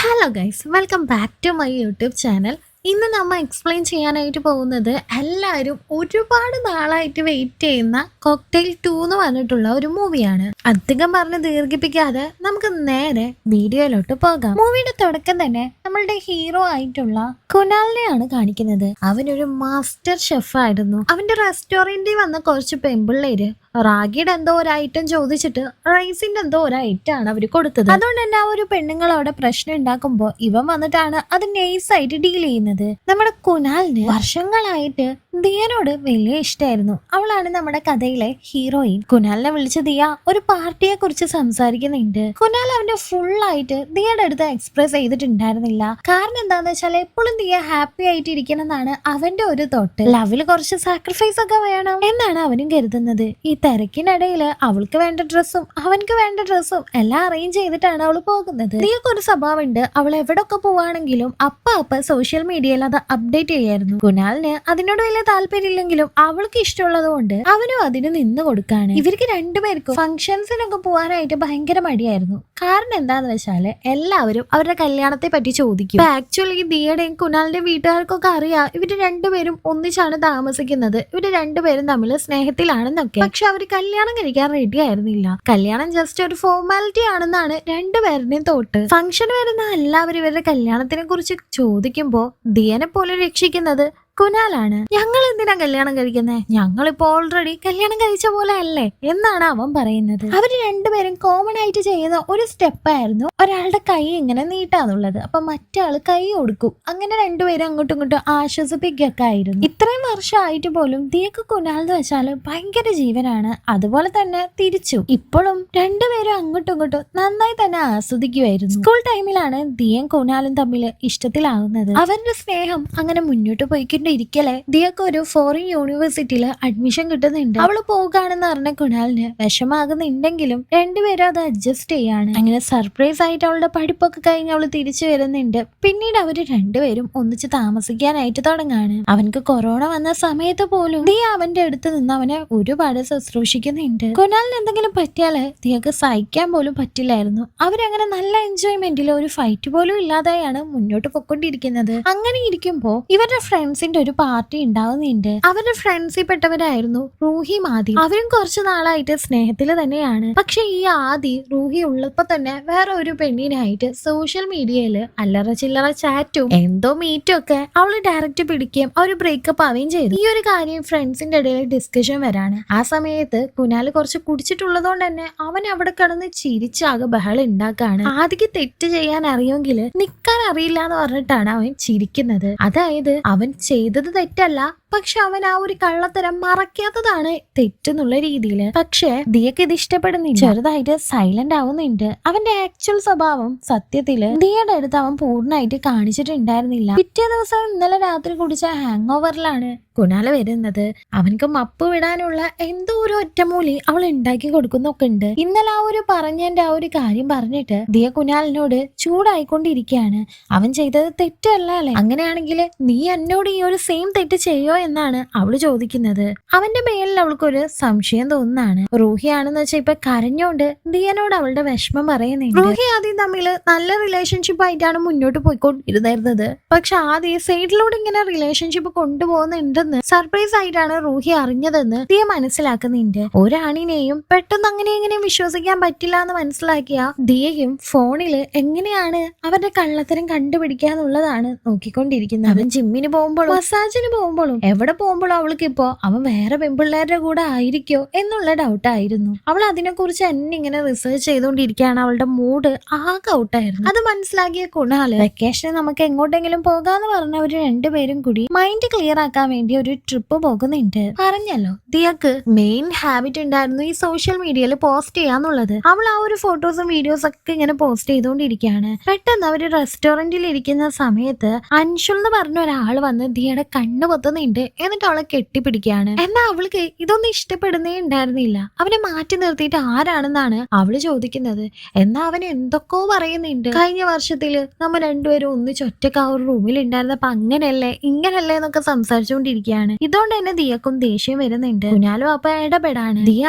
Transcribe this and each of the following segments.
Hello guys, welcome back to my YouTube channel. ഇന്ന് നമ്മൾ explain ചെയ്യാനായിട്ട് പോകുന്നത് എല്ലാവരും ഒരുപാട് നാളായിട്ട് വെയിറ്റ് ചെയ്യുന്ന കോക്ടെയിൽ 2 എന്ന് പറഞ്ഞിട്ടുള്ള ഒരു മൂവിയാണ്. അധികം പറഞ്ഞ് ദീർഘിപ്പിക്കാതെ നമുക്ക് നേരെ വീഡിയോയിലോട്ട് പോകാം. മൂവിയുടെ തുടക്കം തന്നെ നമ്മളുടെ ഹീറോ ആയിട്ടുള്ള കുനാലിനെയാണ് കാണിക്കുന്നത്. അവനൊരു മാസ്റ്റർ ഷെഫ് ആയിരുന്നു. അവന്റെ റെസ്റ്റോറന്റിൽ വന്ന കുറച്ച് പെമ്പിള്ളേര് റാഗിയുടെ എന്തോ ഒരു ഐറ്റം ചോദിച്ചിട്ട് റൈസിന്റെ എന്തോ ഒരു ഐറ്റം ആണ് അവര് കൊടുത്തത്. അതുകൊണ്ട് തന്നെ ആ ഒരു പെണ്ണുങ്ങളവിടെ പ്രശ്നം ഉണ്ടാക്കുമ്പോ ഇവൻ വന്നിട്ടാണ് അത് നൈസായിട്ട് ഡീൽ ചെയ്യുന്നത്. നമ്മുടെ കുനാലിന് വർഷങ്ങളായിട്ട് ദിയനോട് വലിയ ഇഷ്ടമായിരുന്നു. അവളാണ് നമ്മുടെ കഥയിലെ ഹീറോയിൻ. കുനാലിനെ വിളിച്ച് ദിയ ഒരു പാർട്ടിയെ കുറിച്ച് സംസാരിക്കുന്നുണ്ട്. കുനാൽ അവന്റെ ഫുൾ ആയിട്ട് ദിയയുടെ അടുത്ത് എക്സ്പ്രസ് ചെയ്തിട്ടുണ്ടായിരുന്നില്ല. കാരണം എന്താന്ന് വെച്ചാൽ എപ്പോഴും ദിയ ഹാപ്പി ആയിട്ട് ഇരിക്കണം എന്നാണ് അവന്റെ ഒരു തോട്ട്. ലവില് കുറച്ച് സാക്രിഫൈസ് ഒക്കെ വേണം എന്നാണ് അവനും കരുതുന്നത്. ഈ തിരക്കിനിടയിൽ അവൾക്ക് വേണ്ട ഡ്രസ്സും അവൻക്ക് വേണ്ട ഡ്രസ്സും എല്ലാം അറേഞ്ച് ചെയ്തിട്ടാണ് അവള് പോകുന്നത്. ദിയക്കൊരു സ്വഭാവമുണ്ട്. അവൾ എവിടൊക്കെ പോവാണെങ്കിലും അപ്പ സോഷ്യൽ മീഡിയയിൽ അത് അപ്ഡേറ്റ് ചെയ്യായിരുന്നു. കുനാലിന് അതിനോട് വലിയ താല്പര്യമില്ലെങ്കിലും അവൾക്ക് ഇഷ്ടമുള്ളത് കൊണ്ട് അവനും അതിന് നിന്ന് കൊടുക്കാണ്. ഇവർക്ക് രണ്ടുപേർക്കും ഫംഗ്ഷൻസിനൊക്കെ പോകാനായിട്ട് ഭയങ്കര മടിയായിരുന്നു. കാരണം എന്താന്ന് വെച്ചാല് എല്ലാവരും അവരുടെ കല്യാണത്തെ പറ്റി ചോദിക്കും. ആക്ച്വലി ദിയയുടെയും കുനാലിന്റെ വീട്ടുകാർക്കൊക്കെ അറിയാം ഇവര് രണ്ടുപേരും ഒന്നിച്ചാണ് താമസിക്കുന്നത്. ഇവര് രണ്ടുപേരും തമ്മിൽ സ്നേഹത്തിലാണെന്നൊക്കെ. പക്ഷെ അവര് കല്യാണം കഴിക്കാൻ റെഡി ആയിരുന്നില്ല. കല്യാണം ജസ്റ്റ് ഒരു ഫോർമാലിറ്റി ആണെന്നാണ് രണ്ടുപേരുടെയും തോട്ട്. ഫംഗ്ഷൻ വരുന്ന എല്ലാവരും ഇവരുടെ കല്യാണത്തിനെ കുറിച്ച് ചോദിക്കുമ്പോ ദിയനെ പോലെ രക്ഷിക്കുന്നത് കുനാലാണ്. ഞങ്ങൾ എന്തിനാ കല്യാണം കഴിക്കുന്നത്? ഞങ്ങളിപ്പോ ഓൾറെഡി കല്യാണം കഴിച്ച പോലെ അല്ലേ എന്നാണ് അവൻ പറയുന്നത്. അവര് രണ്ടുപേരും കോമൺ ആയിട്ട് ചെയ്യുന്ന ഒരു സ്റ്റെപ്പായിരുന്നു ഒരാളുടെ കൈ ഇങ്ങനെ നീട്ടാന്നുള്ളത്. അപ്പൊ മറ്റാള് കൈ കൊടുക്കും. അങ്ങനെ രണ്ടുപേരും അങ്ങോട്ടും ഇങ്ങോട്ടും ആശ്വസിപ്പിക്കൊക്കെ ആയിരുന്നു. ഇത്രയും വർഷമായിട്ട് പോലും ദിയക്ക് കുനാൽ എന്ന് വെച്ചാല് ഭയങ്കര ജീവനാണ്. അതുപോലെ തന്നെ തിരിച്ചു ഇപ്പോഴും രണ്ടുപേരും അങ്ങോട്ടും ഇങ്ങോട്ടും നന്നായി തന്നെ ആസ്വദിക്കുമായിരുന്നു. സ്കൂൾ ടൈമിലാണ് ദിയയും കുനാലും തമ്മിൽ ഇഷ്ടത്തിലാവുന്നത്. അവരുടെ സ്നേഹം അങ്ങനെ മുന്നോട്ട് പോയിക്കൊണ്ട് ഇരിക്കലെ ദിയക്ക് ഒരു ഫോറിൻ യൂണിവേഴ്സിറ്റിയിൽ അഡ്മിഷൻ കിട്ടുന്നുണ്ട്. അവള് പോകാണെന്ന് പറഞ്ഞ കുനാലിന് വിഷമാകുന്നുണ്ടെങ്കിലും രണ്ടുപേരും അത് അഡ്ജസ്റ്റ് ചെയ്യാണ്. അങ്ങനെ സർപ്രൈസ് ആയിട്ട് അവളുടെ പഠിപ്പൊക്കെ കഴിഞ്ഞ് അവള് തിരിച്ചു വരുന്നുണ്ട്. പിന്നീട് അവര് രണ്ടുപേരും ഒന്നിച്ച് താമസിക്കാനായിട്ട് തുടങ്ങാണ്. അവൻക്ക് കൊറോണ വന്ന സമയത്ത് പോലും ദിയ അവന്റെ അടുത്ത് നിന്ന് അവനെ ഒരുപാട് ശുശ്രൂഷിക്കുന്നുണ്ട്. കുനാലിന് എന്തെങ്കിലും പറ്റിയാല് ദിയക്ക് സഹിക്കാൻ പോലും പറ്റില്ലായിരുന്നു. അവരങ്ങനെ നല്ല എൻജോയ്മെന്റിൽ ഒരു ഫൈറ്റ് പോലും ഇല്ലാതെയാണ് മുന്നോട്ട് പൊക്കൊണ്ടിരിക്കുന്നത്. അങ്ങനെ ഇരിക്കുമ്പോ ഇവരുടെ ഫ്രണ്ട്സിന്റെ ഒരു പാർട്ടി ഉണ്ടാവുന്നുണ്ട്. അവരുടെ ഫ്രണ്ട്സിൽ പെട്ടവരായിരുന്നു റൂഹിയും ആദി. അവരും കുറച്ചു നാളായിട്ട് സ്നേഹത്തില് തന്നെയാണ്. പക്ഷെ ഈ ആദി റൂഹി ഉള്ളപ്പോ തന്നെ വേറെ ഒരു പെണ്ണിനായിട്ട് സോഷ്യൽ മീഡിയയില് അല്ലറ ചില്ലറ ചാറ്റും എന്തോ മീറ്റും ഒക്കെ അവള് ഡയറക്റ്റ് പിടിക്കുകയും അവര് ബ്രേക്കപ്പ് ആവുകയും ചെയ്തു. ഈ ഒരു കാര്യം ഫ്രണ്ട്സിന്റെ ഇടയിൽ ഡിസ്കഷൻ വരാണ്. ആ സമയത്ത് കുനാല് കുറച്ച് കുടിച്ചിട്ടുള്ളതുകൊണ്ട് തന്നെ അവൻ അവിടെ കിടന്ന് ചിരിച്ചാകെ ബഹളം ഉണ്ടാക്കാണ്. ആദിക്ക് തെറ്റ് ചെയ്യാൻ അറിയുമെങ്കിൽ നിക്കാൻ അറിയില്ല എന്ന് പറഞ്ഞിട്ടാണ് അവൻ ചിരിക്കുന്നത്. അതായത് അവൻ ചെയ്തത് തെറ്റല്ല, പക്ഷെ അവൻ ആ ഒരു കള്ളത്തരം മറക്കാത്തതാണ് തെറ്റെന്നുള്ള രീതിയിൽ. പക്ഷെ ദിയക്ക് ഇത് ഇഷ്ടപ്പെടുന്നില്ല. ചെറുതായിട്ട് സൈലന്റ് ആവുന്നുണ്ട്. അവന്റെ ആക്ച്വൽ സ്വഭാവം സത്യത്തില് ദിയയുടെ അടുത്ത് അവൻ പൂർണ്ണമായിട്ട് കാണിച്ചിട്ടുണ്ടായിരുന്നില്ല. പിറ്റേ ദിവസം ഇന്നലെ രാത്രി കുടിച്ച ഹാങ് ഓവറിലാണ് കുനാല് വരുന്നത്. അവനക്ക് മപ്പ് വിടാനുള്ള എന്തോ ഒരു ഒറ്റമൂലി അവൾ ഉണ്ടാക്കി കൊടുക്കുന്നൊക്കെ ഉണ്ട്. ഇന്നലെ ആ ഒരു പറഞ്ഞതിന്റെ ആ ഒരു കാര്യം പറഞ്ഞിട്ട് ദിയ കുനാലിനോട് ചൂടായിക്കൊണ്ടിരിക്കുകയാണ്. അവൻ ചെയ്തത് തെറ്റല്ല അല്ലേ? അങ്ങനെയാണെങ്കിൽ നീ എന്നോട് ഈ ഒരു സെയിം തെറ്റ് ചെയ്യോ എന്നാണ് അവള് ചോദിക്കുന്നത്. അവന്റെ മേലിൽ അവൾക്കൊരു സംശയം തോന്നുന്നതാണ്. റൂഹിയാണെന്ന് വെച്ചാൽ ഇപ്പൊ കരഞ്ഞോണ്ട് ദിയനോട് അവളുടെ വിഷമം പറയുന്നുണ്ട്. റൂഹി ആദ്യം തമ്മില് നല്ല റിലേഷൻഷിപ്പ് ആയിട്ടാണ് മുന്നോട്ട് പോയിക്കൊണ്ടിരുന്നത്. പക്ഷെ ആദ്യം സൈഡിലൂടെ ഇങ്ങനെ റിലേഷൻഷിപ്പ് കൊണ്ടുപോകുന്നുണ്ടെന്ന് സർപ്രൈസ് ആയിട്ടാണ് റൂഹി അറിഞ്ഞതെന്ന് ദിയ മനസ്സിലാക്കുന്നുണ്ട്. ഒരാണിനെയും പെട്ടെന്ന് അങ്ങനെ വിശ്വസിക്കാൻ പറ്റില്ല എന്ന് മനസ്സിലാക്കിയ ദിയയും ഫോണില് എങ്ങനെയാണ് അവരുടെ കള്ളത്തരം കണ്ടുപിടിക്കാന്നുള്ളതാണ് നോക്കിക്കൊണ്ടിരിക്കുന്നത്. അവൻ ജിമ്മിന് പോകുമ്പോഴും മസാജിന് പോകുമ്പോഴും എവിടെ പോകുമ്പോഴും അവൾക്ക് ഇപ്പോ അവൻ വേറെ പെൺപിള്ളേരുടെ കൂടെ ആയിരിക്കോ എന്നുള്ള ഡൗട്ടായിരുന്നു. അവൾ അതിനെക്കുറിച്ച് എന്നെ ഇങ്ങനെ റിസർച്ച് ചെയ്തുകൊണ്ടിരിക്കുകയാണ്. അവളുടെ മൂഡ് ആകെ ഔട്ടായിരുന്നു. അത് മനസ്സിലാക്കിയ കുണാല് വെക്കേഷന് നമുക്ക് എങ്ങോട്ടെങ്കിലും പോകാന്ന് പറഞ്ഞവര് രണ്ടുപേരും കൂടി മൈൻഡ് ക്ലിയർ ആക്കാൻ വേണ്ടി ഒരു ട്രിപ്പ് പോകുന്നുണ്ട്. പറഞ്ഞല്ലോ ദിയക്ക് മെയിൻ ഹാബിറ്റ് ഉണ്ടായിരുന്നു ഈ സോഷ്യൽ മീഡിയയിൽ പോസ്റ്റ് ചെയ്യാന്നുള്ളത്. അവൾ ആ ഒരു ഫോട്ടോസും വീഡിയോസ് ഒക്കെ ഇങ്ങനെ പോസ്റ്റ് ചെയ്തുകൊണ്ടിരിക്കുകയാണ്. പെട്ടെന്ന് അവര് റെസ്റ്റോറന്റിൽ ഇരിക്കുന്ന സമയത്ത് അൻഷുൽ എന്ന് പറഞ്ഞ ഒരാൾ വന്ന് ദിയയുടെ കണ്ണ് പൊത്തുന്നുണ്ട്. എന്നിട്ട് അവളെ കെട്ടിപ്പിടിക്കുകയാണ്. എന്നാ അവൾക്ക് ഇതൊന്നും ഇഷ്ടപ്പെടുന്നേ ഉണ്ടായിരുന്നില്ല. അവനെ മാറ്റി നിർത്തിയിട്ട് ആരാണെന്നാണ് അവള് ചോദിക്കുന്നത്. എന്നാ അവൻ എന്തൊക്കെയോ പറയുന്നുണ്ട്. കഴിഞ്ഞ വർഷത്തില് നമ്മ രണ്ടുപേരും ഒന്നിച്ച് ഒറ്റക്ക് ആ ഒരു റൂമിൽ ഉണ്ടായിരുന്നപ്പോ അങ്ങനെയല്ലേ ഇങ്ങനല്ലേ എന്നൊക്കെ സംസാരിച്ചുകൊണ്ടിരിക്കും. ചെയ്തുകൊണ്ടിരിക്കുകയാണ്. ഇതുകൊണ്ട് തന്നെ ദിയക്കും ദേഷ്യം വരുന്നുണ്ട്. കുനാലും അപ്പൊ ഇടപെടാണ്. ദിയ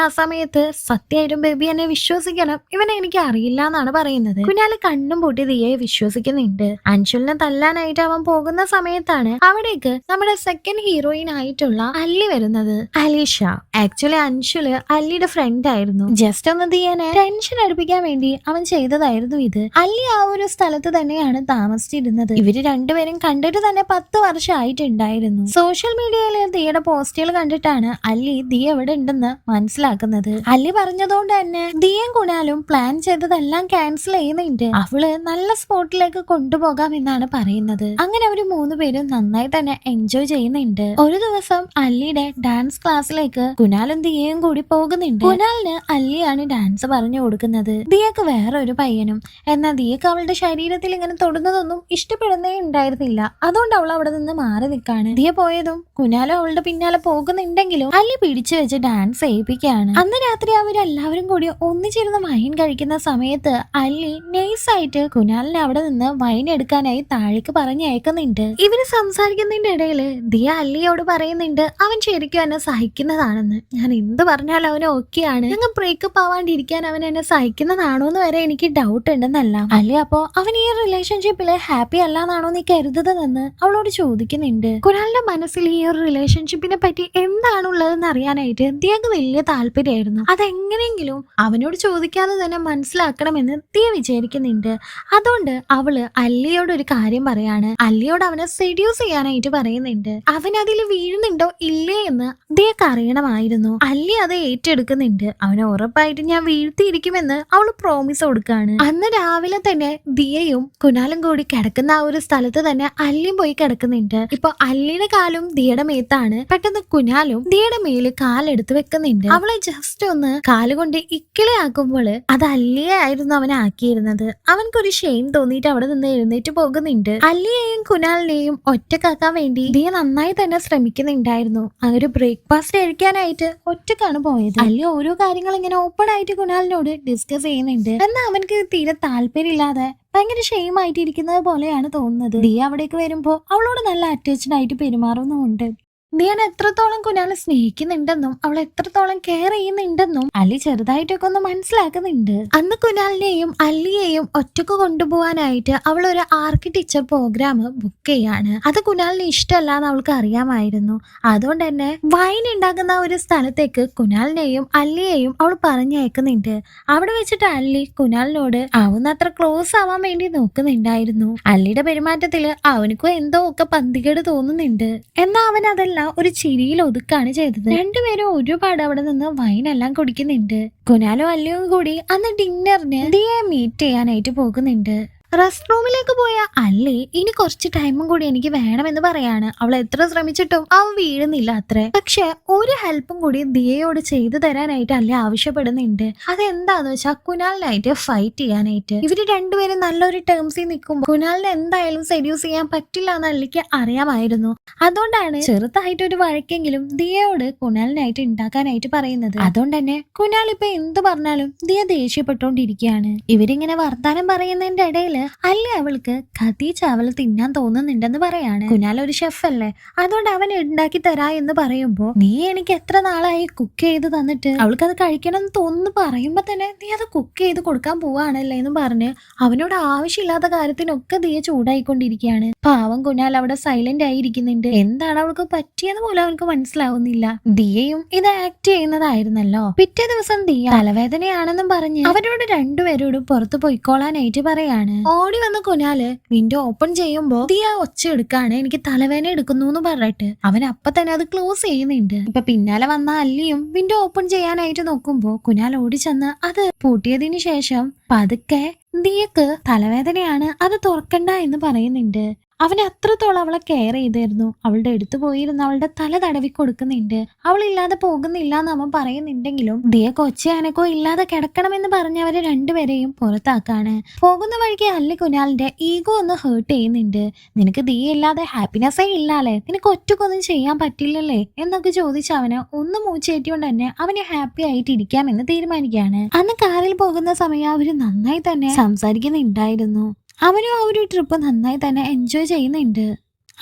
ആ സമയത്ത് സത്യമായിട്ടും ബേബി എന്നെ വിശ്വസിക്കണം, ഇവനെ എനിക്ക് അറിയില്ല എന്നാണ് പറയുന്നത്. കുനാല് കണ്ണും പൂട്ടി ദിയയെ വിശ്വസിക്കുന്നുണ്ട്. അൻഷുലിനെ തല്ലാനായിട്ട് അവൻ പോകുന്ന സമയത്താണ് അവിടേക്ക് നമ്മുടെ സെക്കൻഡ് ഹീറോയിൻ ആയിട്ടുള്ള അല്ലി വരുന്നത്. അലീഷ. ആക്ച്വലി അൻഷുല് അല്ലിയുടെ ഫ്രണ്ട് ആയിരുന്നു. ജസ്റ്റ് ഒന്ന് ദിയനെ ടെൻഷൻ അടുപ്പിക്കാൻ വേണ്ടി അവൻ ചെയ്തതായിരുന്നു ഇത്. അല്ലി ആ ഒരു സ്ഥലത്ത് തന്നെയാണ് താമസിച്ചിരുന്നത്. ഇവര് രണ്ടുപേരും കണ്ടിട്ട് തന്നെ 10 വർഷം ആയിട്ടുണ്ടായിരുന്നു. സോഷ്യൽ മീഡിയയിൽ ദിയയുടെ പോസ്റ്റുകൾ കണ്ടിട്ടാണ് അല്ലി ദിയ എവിടെ ഉണ്ടെന്ന് മനസ്സിലാക്കുന്നത്. അല്ലി പറഞ്ഞതുകൊണ്ട് തന്നെ ദിയയും കുണാലും പ്ലാൻ ചെയ്തതെല്ലാം ക്യാൻസൽ ചെയ്യുന്നുണ്ട്. അവള് നല്ല സ്പോട്ടിലേക്ക് കൊണ്ടുപോകാം എന്നാണ് പറയുന്നത്. അങ്ങനെ അവര് 3 പേരും നന്നായി തന്നെ എൻജോയ് ചെയ്യുന്നുണ്ട്. ഒരു ദിവസം അല്ലിയുടെ ഡാൻസ് ക്ലാസ്സിലേക്ക് കുനാലും ദിയയും കൂടി പോകുന്നുണ്ട്. കുനാലിന് അല്ലിയാണ് ഡാൻസ് പറഞ്ഞു കൊടുക്കുന്നത്. ദിയക്ക് വേറെ ഒരു പയ്യനും. എന്നാൽ ദിയക്ക് അവളുടെ ശരീരത്തിൽ ഇങ്ങനെ തൊടുന്നതൊന്നും ഇഷ്ടപ്പെടുന്നേ ഉണ്ടായിരുന്നില്ല. അതുകൊണ്ട് അവൾ അവിടെ നിന്ന് മാറി നിൽക്കാണ്. ദിയ പോയതും കുനാലും അവളുടെ പിന്നാലെ പോകുന്നുണ്ടെങ്കിലും അല്ലി പിടിച്ചു വെച്ച് ഡാൻസ് ചെയ്യിപ്പിക്കുകയാണ്. അന്ന് രാത്രി അവരെല്ലാവരും കൂടി ഒന്നിച്ചിരുന്ന് വൈൻ കഴിക്കുന്ന സമയത്ത് അല്ലി നൈസായിട്ട് കുനാലിനെ അവിടെ നിന്ന് വൈൻ എടുക്കാനായി താഴേക്ക് പറഞ്ഞയക്കുന്നുണ്ട്. ഇവര് സംസാരിക്കുന്നതിന്റെ ഇടയില് ദിയ അല്ലിയോട് പറയുന്നുണ്ട് അവൻ ശരിക്കും എന്നെ സഹിക്കുന്നതാണെന്ന്. ഞാൻ എന്ത് പറഞ്ഞാലും അവന് ഓക്കെയാണ്. ഞങ്ങൾ ബ്രേക്കപ്പ് ആവാണ്ടിരിക്കാൻ അവൻ എന്നെ സഹിക്കുന്നതാണോ എന്ന് വരെ എനിക്ക് ഡൗട്ട് ഉണ്ടെന്നല്ല. അല്ലി അപ്പോ അവൻ ഈ റിലേഷൻഷിപ്പില് ഹാപ്പി അല്ലാന്നാണോ നീ കരുതുന്നതെന്ന് അവളോട് ചോദിക്കുന്നുണ്ട്. കുനാലിന്റെ മനസ്സിൽ ഈ ഒരു റിലേഷൻഷിപ്പിനെ പറ്റി എന്താണുള്ളതെന്ന് അറിയാനായിട്ട് ദിയക്ക് വലിയ താല്പര്യമായിരുന്നു. അതെങ്ങനെയെങ്കിലും അവനോട് ചോദിക്കാതെ തന്നെ മനസ്സിലാക്കണമെന്ന് ദിയ വിചാരിക്കുന്നുണ്ട്. അതുകൊണ്ട് അവള് അല്ലിയോട് ഒരു കാര്യം പറയാണ്. അല്ലിയോട് അവനെ സെഡ്യൂസ് ചെയ്യാനായിട്ട് പറയുന്നുണ്ട്. അവൻ അതിൽ വീഴുന്നുണ്ടോ ഇല്ലേ എന്ന് ദിയക്ക് അറിയണമായിരുന്നു. അല്ലി അത് ഏറ്റെടുക്കുന്നുണ്ട്. അവനെ ഉറപ്പായിട്ട് ഞാൻ വീഴ്ത്തിയിരിക്കുമെന്ന് അവള് പ്രോമിസ് കൊടുക്കാണ്. അന്ന് രാവിലെ തന്നെ ദിയയും കുനാലും കൂടി കിടക്കുന്ന ആ ഒരു സ്ഥലത്ത് തന്നെ അല്ലിയും പോയി കിടക്കുന്നുണ്ട്. ഇപ്പൊ അല്ലിയുടെ കാലും ദിയയുടെ മേത്താണ്. പെട്ടെന്ന് കുനാലും ദിയയുടെ മേല് കാലെടുത്ത് വെക്കുന്നുണ്ട്. അവളെ ജസ്റ്റ് ഒന്ന് കാലുകൊണ്ട് ഇക്കിളിയാക്കുമ്പോൾ അത് അല്ലിയെ ആയിരുന്നു അവനെ ആക്കിയിരുന്നത്. അവൻക്കൊരു ഷെയിം തോന്നിയിട്ട് അവിടെ നിന്ന് എഴുന്നേറ്റ് പോകുന്നുണ്ട്. അല്ലിയെയും കുനാലിനെയും ഒറ്റക്കാക്കാൻ വേണ്ടി ദിയ നന്നായി തന്നെ ശ്രമിക്കുന്നുണ്ടായിരുന്നു. ആ ഒരു ബ്രേക്ക്ഫാസ്റ്റ് കഴിക്കാനായിട്ട് ഒറ്റക്കാണ് പോയത്. അല്ലി ഓരോ കാര്യങ്ങൾ ഇങ്ങനെ ഓപ്പൺ ആയിട്ട് കുനാലിനോട് ഡിസ്കസ് ചെയ്യുന്നുണ്ട്. എന്നാൽ അവനക്ക് തീരെ താല്പര്യമില്ലാതെ ഭയങ്കര ഷെയിം ആയിട്ടിരിക്കുന്നത് പോലെയാണ് തോന്നുന്നത്. ദിയ അവിടേക്ക് വരുമ്പോ അവളോട് നല്ല അറ്റാച്ച്ഡ് ആയിട്ട് പെരുമാറുന്നുമുണ്ട്. ദിയൻ എത്രത്തോളം കുനാലെ സ്നേഹിക്കുന്നുണ്ടെന്നും അവൾ എത്രത്തോളം കെയർ ചെയ്യുന്നുണ്ടെന്നും അല്ലി ചെറുതായിട്ടൊക്കെ ഒന്ന് മനസ്സിലാക്കുന്നുണ്ട്. അന്ന് കുനാലിനെയും അല്ലിയെയും ഒറ്റക്ക് കൊണ്ടുപോകാനായിട്ട് അവൾ ഒരു ആർക്കിടെക്ചർ പ്രോഗ്രാം ബുക്ക് ചെയ്യാണ്. അത് കുനാലിന് ഇഷ്ടമല്ല എന്ന് അവൾക്ക് അറിയാമായിരുന്നു. അതുകൊണ്ട് തന്നെ വൈൻ ഉണ്ടാക്കുന്ന ഒരു സ്ഥലത്തേക്ക് കുനാലിനെയും അല്ലിയെയും അവൾ പറഞ്ഞയക്കുന്നുണ്ട്. അവിടെ വെച്ചിട്ട് അല്ലി കുനാലിനോട് ആവുന്നത്ര ക്ലോസ് ആവാൻ വേണ്ടി നോക്കുന്നുണ്ടായിരുന്നു. അല്ലിയുടെ പെരുമാറ്റത്തില് അവനക്കും എന്തോ ഒക്കെ പന്തികേട് തോന്നുന്നുണ്ട്. എന്നാൽ അവൻ അതെല്ലാം ഒരു ചിരിയിൽ ഒതുക്കാണ് ചെയ്തത്. രണ്ടുപേരും ഒരുപാട് അവിടെ നിന്ന് വൈനെല്ലാം കുടിക്കുന്നുണ്ട്. കുനാലും അല്ലിയും കൂടി അന്ന് ഡിന്നറിന് ദിയെ മീറ്റ് ചെയ്യാനായിട്ട് പോകുന്നുണ്ട്. റെസ്റ്റ് റൂമിലേക്ക് പോയ അല്ലി ഇനി കുറച്ച് ടൈമും കൂടി എനിക്ക് വേണമെന്ന് പറയാണ്. അവൾ എത്ര ശ്രമിച്ചിട്ടും അവൻ വീഴുന്നില്ല അത്രേ. പക്ഷെ ഒരു ഹെൽപ്പും കൂടി ദിയയോട് ചെയ്തു തരാനായിട്ട് അല്ലി ആവശ്യപ്പെടുന്നുണ്ട്. അതെന്താന്ന് വെച്ചാൽ കുനാലിനായിട്ട് ഫൈറ്റ് ചെയ്യാനായിട്ട്. ഇവര് രണ്ടുപേരും നല്ലൊരു ടേംസിൽ നിൽക്കുമ്പോൾ കുനാലിനെ എന്തായാലും സെഡ്യൂസ് ചെയ്യാൻ പറ്റില്ല എന്ന് അല്ലിക്ക് അറിയാമായിരുന്നു. അതുകൊണ്ടാണ് ചെറുതായിട്ട് ഒരു വഴക്കെങ്കിലും ദിയയോട് കുനാലിനായിട്ട് ഉണ്ടാക്കാനായിട്ട് പറയുന്നത്. അതുകൊണ്ട് തന്നെ കുനാൽ ഇപ്പൊ എന്ത് പറഞ്ഞാലും ദിയ ദേഷ്യപ്പെട്ടുകൊണ്ടിരിക്കുകയാണ്. ഇവരിങ്ങനെ വർത്താനം പറയുന്നതിന്റെ ഇടയിൽ അല്ലേ അവൾക്ക് ഖദീജ അവൾ തിന്നാൻ തോന്നുന്നുണ്ടെന്ന് പറയാണ്. കുനാൽ ഒരു ഷെഫ് അല്ലേ, അതുകൊണ്ട് അവൻ ഉണ്ടാക്കി തരാ എന്ന് പറയുമ്പോ നീ എനിക്ക് എത്ര നാളായി കുക്ക് ചെയ്ത് തന്നിട്ട് അവൾക്ക് അത് കഴിക്കണം എന്ന് തോന്നുന്നു പറയുമ്പോ തന്നെ നീ അത് കുക്ക് ചെയ്ത് കൊടുക്കാൻ പോവാണല്ലേ എന്ന് പറഞ്ഞ് അവനോട് ആവശ്യമില്ലാത്ത കാര്യത്തിനൊക്കെ ദിയ ചൂടായിക്കൊണ്ടിരിക്കുകയാണ്. പാവം കുനാൽ അവിടെ സൈലന്റ് ആയിരിക്കുന്നുണ്ട്. എന്താണ് അവൾക്ക് പറ്റിയെന്ന് പോലും അവൾക്ക് മനസ്സിലാവുന്നില്ല. ദിയയും ഇത് ആക്ട് ചെയ്യുന്നതായിരുന്നല്ലോ. പിറ്റേ ദിവസം ദിയ തലവേദനയാണെന്നും പറഞ്ഞ് അവരോട് രണ്ടുപേരോടും പുറത്തു പോയിക്കോളാനായിട്ട് പറയാണ്. ഓടി വന്ന കുനാല് വിൻഡോ ഓപ്പൺ ചെയ്യുമ്പോ ദിയ ഒച്ച എടുക്കാണ്, എനിക്ക് തലവേദന എടുക്കുന്നു എന്ന് പറഞ്ഞിട്ട് അവൻ അപ്പൊ തന്നെ അത് ക്ലോസ് ചെയ്യുന്നുണ്ട്. ഇപ്പൊ പിന്നാലെ വന്ന അല്ലിയും വിൻഡോ ഓപ്പൺ ചെയ്യാനായിട്ട് നോക്കുമ്പോ കുനാൽ ഓടി ചെന്ന് അത് പൂട്ടിയതിനു ശേഷം പതുക്കെ ദിയക്ക് തലവേദനയാണ് അത് തുറക്കണ്ട എന്ന് പറയുന്നുണ്ട്. അവൻ അത്രത്തോളം അവളെ കെയർ ചെയ്തായിരുന്നു. അവളുടെ അടുത്ത് പോയിരുന്ന് അവളുടെ തല തടവി കൊടുക്കുന്നുണ്ട്. അവളില്ലാതെ പോകുന്നില്ല എന്ന് അവൻ പറയുന്നുണ്ടെങ്കിലും ദിയ കൊച്ചി അനക്കോ ഇല്ലാതെ കിടക്കണമെന്ന് പറഞ്ഞ് അവരെ രണ്ടുപേരെയും പുറത്താക്കാണ്. പോകുന്ന വഴിക്ക് അല്ലി കുനാലിന്റെ ഈഗോ ഒന്ന് ഹേർട്ട് ചെയ്യുന്നുണ്ട്. നിനക്ക് ദിയ ഇല്ലാതെ ഹാപ്പിനെസ്സേ ഇല്ലാലേ, നിനക്ക് ഒറ്റക്കൊന്നും ചെയ്യാൻ പറ്റില്ലല്ലേ എന്നൊക്കെ ചോദിച്ച് അവന് ഒന്ന് മൂച്ചേറ്റിക്കൊണ്ട് തന്നെ അവന് ഹാപ്പി ആയിട്ട് ഇരിക്കാമെന്ന് തീരുമാനിക്കുകയാണ്. അന്ന് കാറിൽ പോകുന്ന സമയം അവര് നന്നായി തന്നെ സംസാരിക്കുന്നുണ്ടായിരുന്നു. അവനും ആ ഒരു ട്രിപ്പ് നന്നായി തന്നെ എൻജോയ് ചെയ്യുന്നുണ്ട്.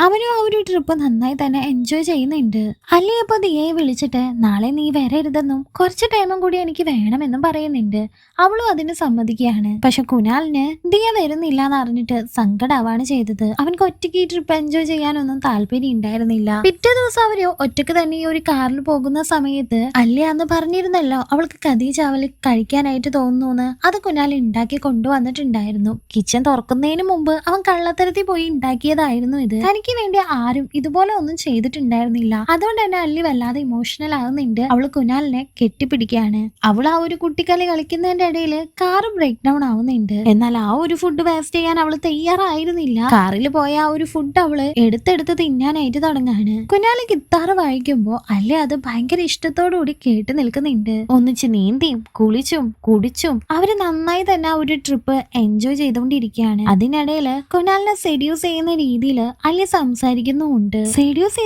അവനും ആ ഒരു ട്രിപ്പ് നന്നായി തന്നെ എൻജോയ് ചെയ്യുന്നുണ്ട്. അല്ലി അപ്പൊ ദിയയെ വിളിച്ചിട്ട് നാളെ നീ വരരുതെന്നും കുറച്ച് ടൈമും കൂടി എനിക്ക് വേണമെന്നും പറയുന്നുണ്ട്. അവളും അതിന് സമ്മതിക്കുകയാണ്. പക്ഷെ കുനാലിന് ദിയ വരുന്നില്ല എന്ന് അറിഞ്ഞിട്ട് സങ്കടാവാണ് ചെയ്തത്. അവൻക്ക് ഒറ്റയ്ക്ക് ഈ ട്രിപ്പ് എൻജോയ് ചെയ്യാനൊന്നും താല്പര്യം ഉണ്ടായിരുന്നില്ല. പിറ്റേ ദിവസം അവര് ഒറ്റക്ക് തന്നെ ഈ ഒരു കാറിൽ പോകുന്ന സമയത്ത് അല്ലി അന്ന് പറഞ്ഞിരുന്നല്ലോ അവൾക്ക് ഖദീജ അവൽ കഴിക്കാനായിട്ട് തോന്നുന്നു. അത് കുനാൽ ഉണ്ടാക്കി കൊണ്ടുവന്നിട്ടുണ്ടായിരുന്നു. കിച്ചൺ തുറക്കുന്നതിന് മുമ്പ് അവൻ കള്ളത്തരത്തിൽ പോയി ഉണ്ടാക്കിയതായിരുന്നു ഇത്. തനിക്ക് വേണ്ടി ആരും ഇതുപോലെ ഒന്നും ചെയ്തിട്ടുണ്ടായിരുന്നില്ല. അതുകൊണ്ട് തന്നെ അല്ലി വല്ലാതെ ഇമോഷണൽ ആകുന്നുണ്ട്. അവള് കുനാലിനെ കെട്ടിപ്പിടിക്കുകയാണ്. അവൾ ആ ഒരു കുട്ടിക്കളി കളിക്കുന്നതിന്റെ ഇടയിൽ കാർ ബ്രേക്ക് ഡൗൺ ആവുന്നുണ്ട്. എന്നാൽ ആ ഒരു ഫുഡ് വേസ്റ്റ് ചെയ്യാൻ അവള് തയ്യാറായിരുന്നില്ല. കാറിൽ പോയ ആ ഒരു ഫുഡ് അവള് എടുത്തെടുത്ത് തിന്നാനായിട്ട് തുടങ്ങാണ്. കുനാല് ഗിത്താർ വായിക്കുമ്പോ അല്ലി അത് ഭയങ്കര ഇഷ്ടത്തോടുകൂടി കേട്ട് നിൽക്കുന്നുണ്ട്. ഒന്നിച്ച് നീന്തിയും കുളിച്ചും കുടിച്ചും അവര് നന്നായി തന്നെ ആ ഒരു ട്രിപ്പ് എൻജോയ് ചെയ്തുകൊണ്ടിരിക്കുകയാണ്. അതിനിടയില് കുനാലിനെ സെഡ്യൂസ് ചെയ്യുന്ന രീതിയിൽ അല്ലി സംസാരിക്കുന്നുമുണ്ട്. സെഡ്യൂസ്